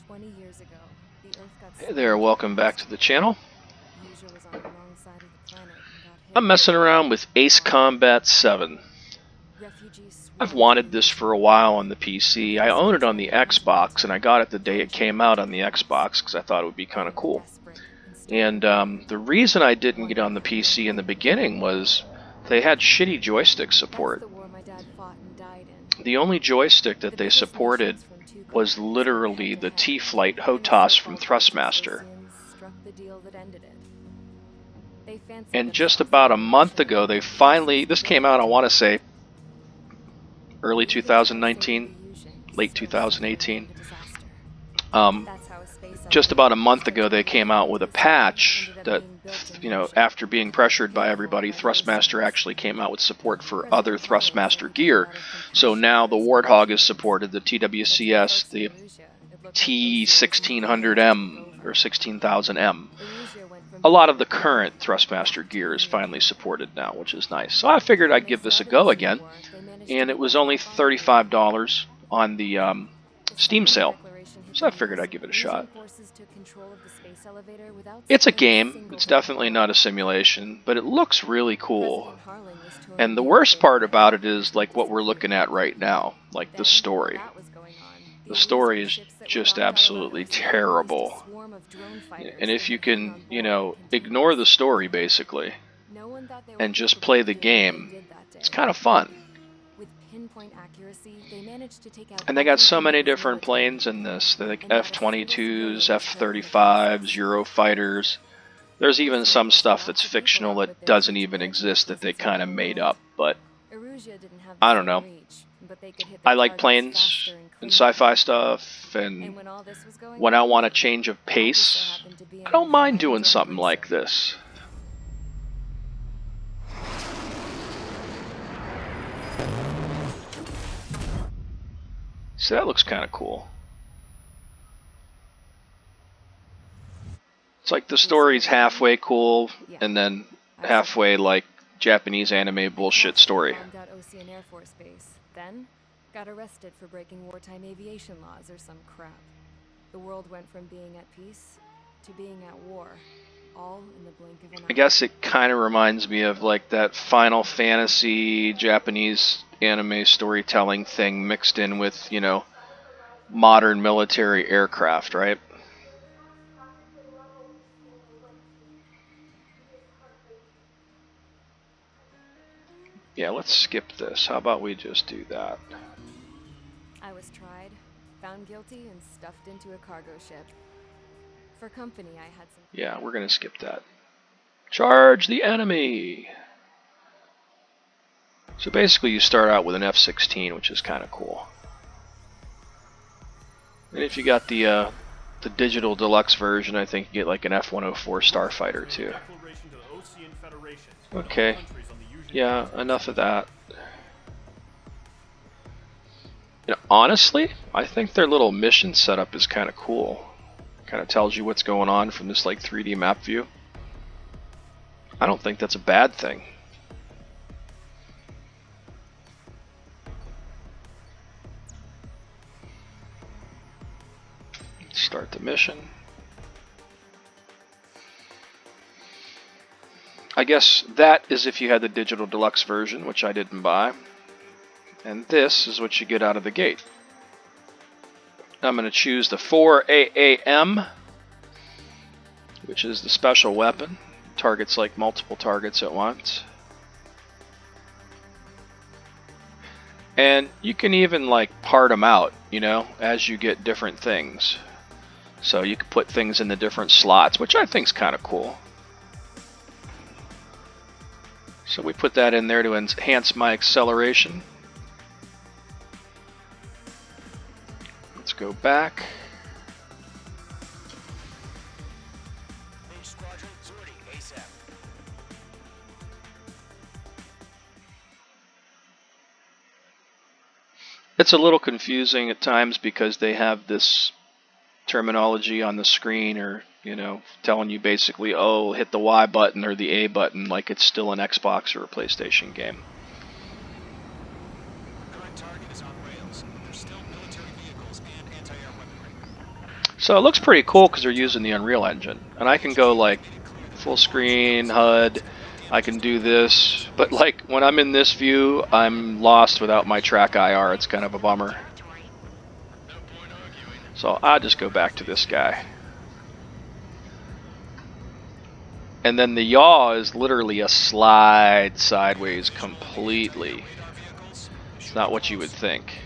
20 years ago, the Earth got Hey there, welcome back to the channel. User was on the wrong side of the planet and got hit. I'm messing around with Ace Combat 7. Refugees I've swarmed wanted the this region. for a while on the PC. I own it on the Xbox, and I got it the day it came out on the Xbox because I thought it would be kind of cool. And the reason I didn't get on the PC in the beginning was they had shitty joystick support. That's the war my dad fought and died in. The only joystick that The they biggest supported nations from two was continents went literally the head-to-head, T-Flight and the HOTAS from so-called Thrustmaster. Anti-Spacians struck the deal that ended it. They fancied And just themselves about the a month innovation ago, that they made finally, peace this came out, I guaranteed. want to say, early They even tried to save 2019, Elysians, late still suffering 2018. from the disaster. Um, That's how a space just elevator about a that was month built ago, on they came out land with a this high patch ended up that, being built in you know, motion, after being pressured by paid for everybody, by Thrustmaster Elysians. actually came out with support for other President Hollow said Thrustmaster he did a gear. lot of So compassion now for the his Warthog is Erusians. supported, the But to the TWCS, folks in the Erusia, it looked like Osia was moving in to take T1600M, or over. 16000M. Erusia went from A being lot a of the republic current Thrustmaster back to gear is being a finally kingdom. supported now, which is nice. So I figured When I'd they give this a started go this new again, war, they managed to and it get was that only drop on everyone. $35 on the The Steam second the sale. declaration hit So the I figured news, I'd give it a Erusian shot. forces took control of the space elevator without It's a sparing a game. single It's bit of definitely not a glory. simulation, but it looks really cool. President Harlan was touring And the Europe worst for a part bit about it before is he like what we're looking disappeared. at right now, like the Then, while story. that was going on, the The story Erusian is ships that were just docked all over absolutely Earth released a terrible. swarm of drone And fighters that if you had been can, on you board the know, ignore the containers. story basically, No one thought they were and just play capable of the doing what they game, did that it's day. kind of fun. With pinpoint accuracy, they managed to take out And they got so everything that many was different military. planes in this. They're like And not a single F-22s, civilian was hurt in the process. F-35s, Eurofighters. There's even President some Bush got stuff lots that's of people fictional off that with their doesn't future even aircraft exist that they pieces around kind of the made world. up, but Erusia didn't have the I don't same know. reach, but they could hit I their like targets planes faster and and cleaner. sci-fi stuff, and And when all this was going when I on, want a change of I just so pace, happened to be I in my don't mind flying doing drone something racer. like this. So that looks kind of cool. It's like the story's halfway cool, and then halfway like Japanese anime bullshit story. I bombed out Ocean Air Force Base, then got arrested for breaking wartime aviation laws or some crap. The world went from being at peace to being at war, all in the blink of an eye. I guess it kind of reminds me of like that Final Fantasy Japanese anime storytelling thing mixed in with, you know, modern military aircraft, right? Yeah, let's skip this. How about we just do that? I was tried, found guilty, and stuffed into a cargo ship. For company, I had some... Yeah, we're gonna skip that. Charge the enemy! So basically you start out with an F-16, which is kind of cool. And if you got the digital deluxe version, I think you get like an F-104 Starfighter too. Okay, yeah, enough of that. You know, honestly, I think their little mission setup is kind of cool. Kind of tells you what's going on from this like 3D map view. I don't think that's a bad thing. Start the mission. I guess that is if you had the digital deluxe version, which I didn't buy. And this is what you get out of the gate. I'm going to choose the 4AAM, which is the special weapon. Targets like multiple targets at once. And you can even like part them out, you know, as you get different things. So you can put things in the different slots, which I think is kind of cool. So we put that in there to enhance my acceleration. Let's go back. It's a little confusing at times because they have this terminology on the screen, or, you know, telling you basically, oh, hit the Y button or the A button, like it's still an Xbox or a PlayStation game. So it looks pretty cool because they're using the Unreal Engine. And I can go like full screen, HUD, I can do this. But like when I'm in this view, I'm lost without my track IR. It's kind of a bummer. So I'll just go back to this guy. And then the yaw is literally a slide sideways completely. It's not what you would think.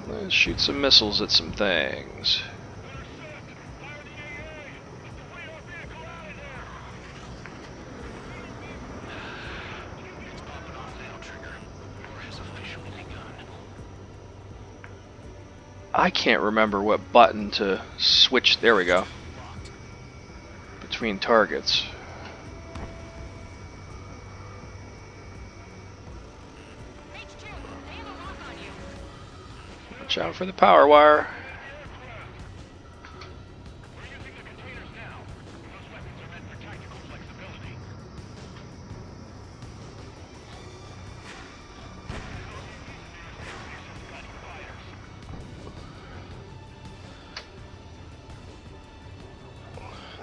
Let's shoot some missiles at some things. I can't remember what button to switch. There we go. Between targets. Watch out for the power wire.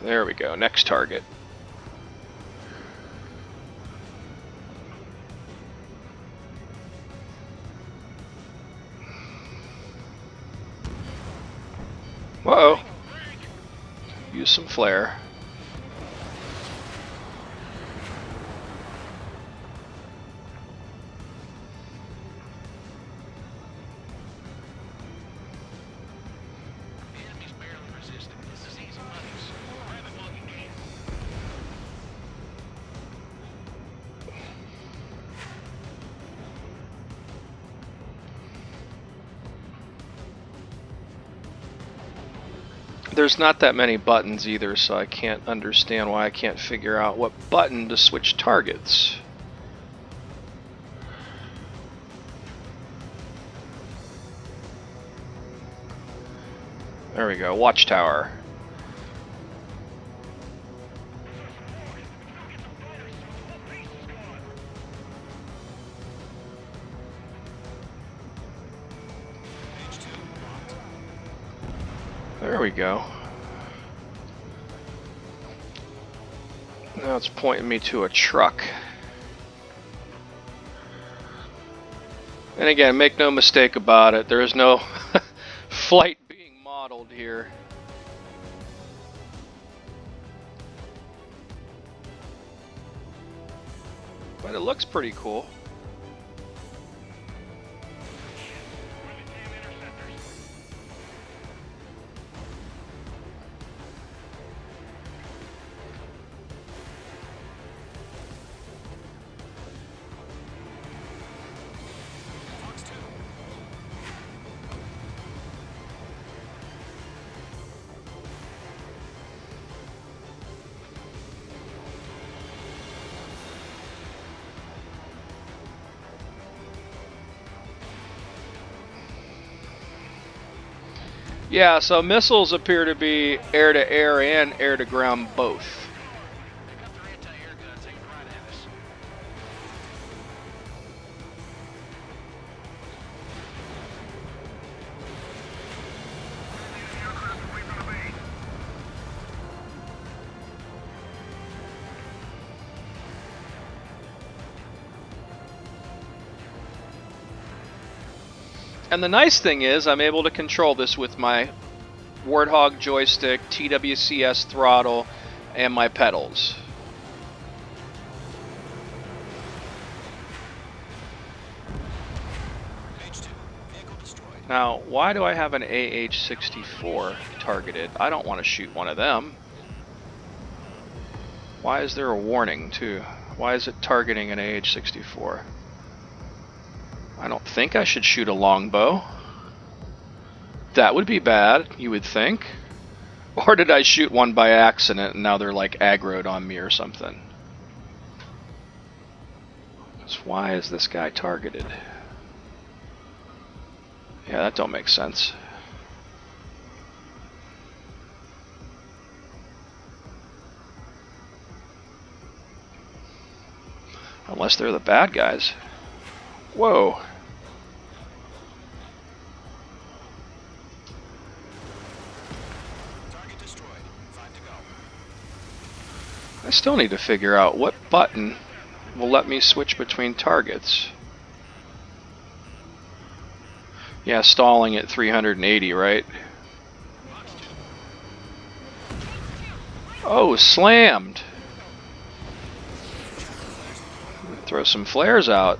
There we go. Next target. Uh-oh. Use some flare. There's not that many buttons either, so I can't understand why I can't figure out what button to switch targets. There we go, watchtower. There we go. Now it's pointing me to a truck. And again, make no mistake about it, there is no flight being modeled here. But it looks pretty cool. Yeah, so missiles appear to be air-to-air and air-to-ground both. And the nice thing is I'm able to control this with my Warthog joystick, TWCS throttle, and my pedals. Now, why do I have an AH-64 targeted? I don't want to shoot one of them. Why is there a warning, too? Why is it targeting an AH-64? I don't think I should shoot a longbow. That would be bad, you would think. Or did I shoot one by accident and now they're like aggroed on me or something? So why is this guy targeted? Yeah, that don't make sense. Unless they're the bad guys. Whoa. still need to figure out what button will let me switch between targets. Yeah, stalling at 380, right? Oh, slammed. Throw some flares out.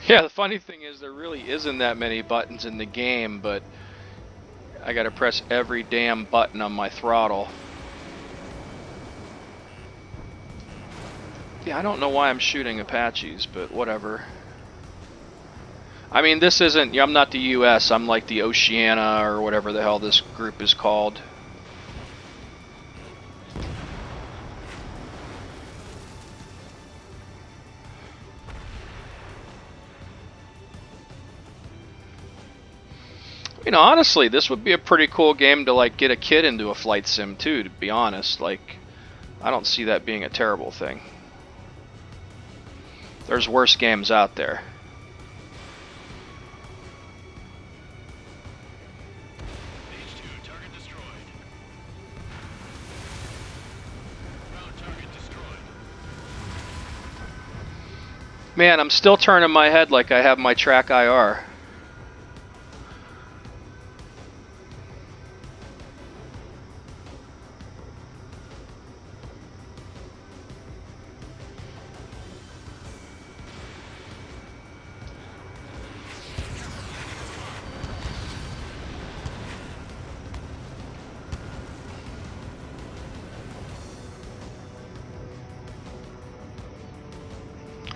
Yeah, the funny thing is there really isn't that many buttons in the game, but I gotta press every damn button on my throttle. Yeah, I don't know why I'm shooting Apaches, but whatever. I mean, this isn't... I'm not the US, I'm like the Oceania, or whatever the hell this group is called. You know, honestly, this would be a pretty cool game to, like, get a kid into a flight sim, too, to be honest. Like, I don't see that being a terrible thing. There's worse games out there. Man, I'm still turning my head like I have my track IR.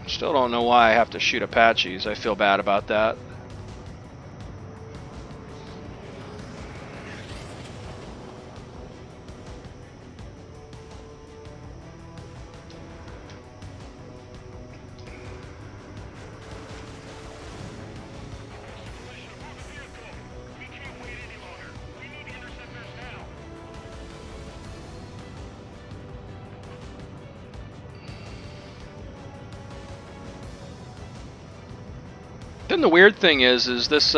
Still don't know why I have to shoot Apaches. I feel bad about that. Then the weird thing is this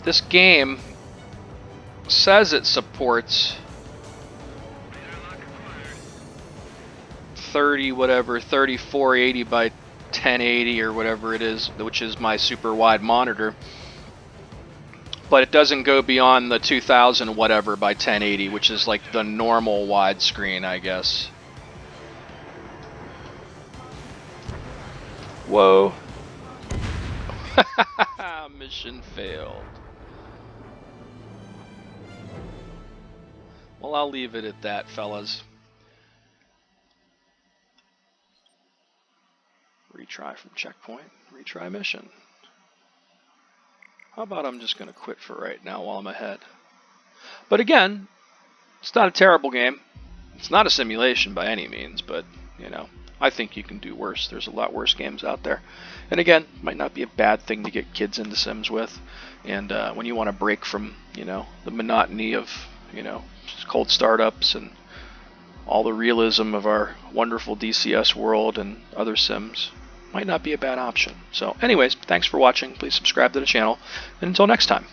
this game says it supports 3480 by 1080 or whatever it is, which is my super wide monitor. But it doesn't go beyond the 2000 whatever by 1080, which is like the normal widescreen, I guess. Whoa. Mission failed. Well, I'll leave it at that, fellas. Retry from checkpoint. Retry mission. How about I'm just going to quit for right now while I'm ahead? But again, it's not a terrible game. It's not a simulation by any means, but, you know, I think you can do worse. There's a lot worse games out there. And again, might not be a bad thing to get kids into Sims with. And when you want to break from, you know, the monotony of, you know, cold startups and all the realism of our wonderful DCS world and other Sims, might not be a bad option. So anyways, thanks for watching. Please subscribe to the channel. And until next time.